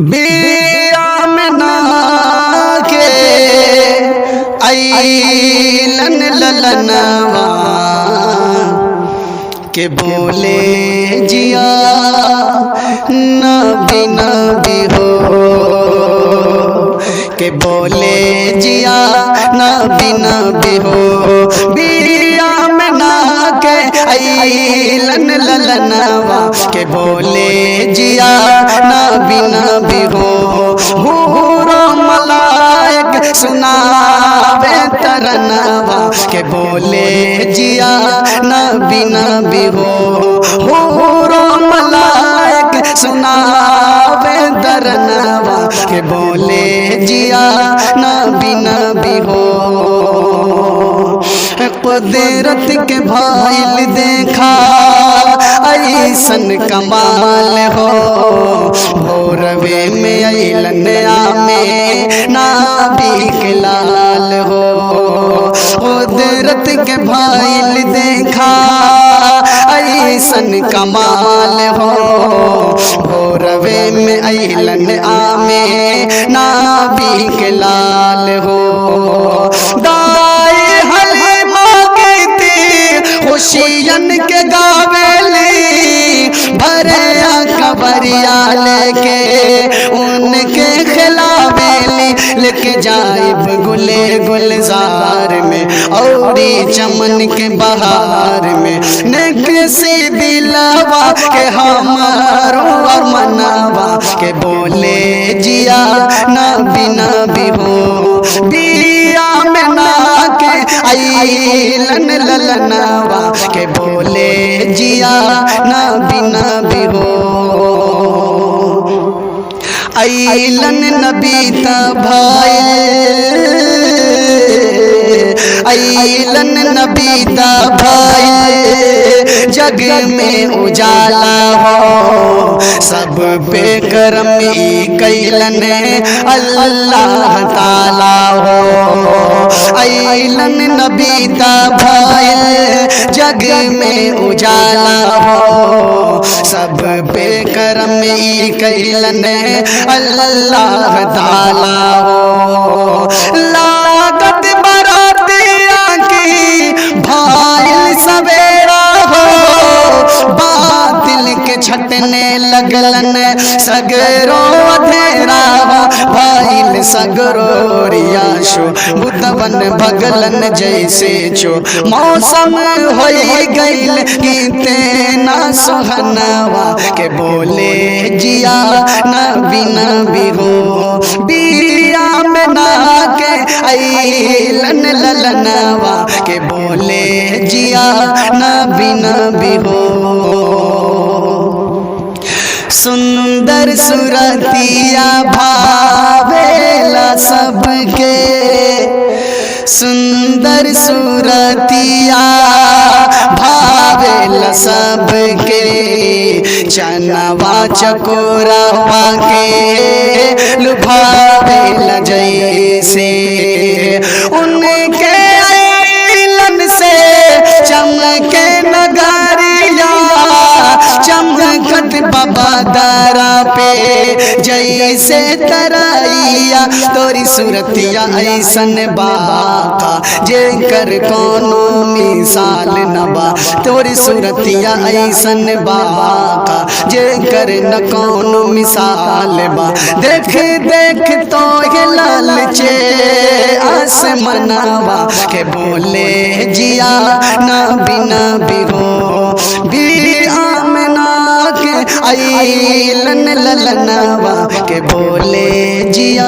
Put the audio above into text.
आमना के आइलन ललनवा के बोले जिया नबी नबी हो के बोले जिया नबी नबी हो आमना के आइलन ललनवा के बोले जिया नबी नबी हो हूरो मलाइक सुनावे तरनवा के बोले जिया नबी नबी हो हूरो मलाइक सुनावे तरनवा के बोले जिया नबी नबी हो कुदरत के भाईल देखा ऐसन कमाल हो भोरवे में अइलन आमे नाबी के लाल हो कुदरत के भाईल देखा ऐसन कमाल हो भोरवे में अइलन आमे नाबी के लाल हो खुशियन के गावेली भरे कबरिया लेके उनके खिलावेली लेके जाइब गुले गुलजार में औरी चमन के बहार में नेक से दिलावा के हमारो मनावा के बोले जिया नबी नबी हो बिया में ना के आइलन ललनवा के बोले जिया नबी नबी हो आइलन नबी ता भाई आइलन नबी ता भाई जग में उजाला हो सब पे करम कैलन अल्लाह ताला हो आइलन नबी ता भाई जग में उजाला हो सब पे करम कैलन अल्लाह ताला हो लागत बरातिया की भाई सवेरा हो बातिल के छटने लगलन सगरो अधेरा भाईल सगरो रियाशो बुतवन भगलन जैसे चो मौसम हो गईल गीते ना सुहनवा के बोले जिया नबी नबी हो बिया में ना के आइलन ललनवा के बोले जिया नबी नबी हो सुंदर सुरतिया भावेला सबके सुंदर सुरतिया भावेला सबके चनवा चकोरवा के लुभावेला जैसे उनके आइलन से चमके नगरिया चमकत बाबा दारा पे जैसे तराइया तोरी सूरतिया ऐसन बाका जेकर कोनो मिसाल न बा तोरी सूरतिया ऐसन बाका जेकर न कोनो मिसाल बा देख देख तो ये लालचे आसमनवा के बोले जिया नबी नबी हो आइलन ललनवा के बोले जिया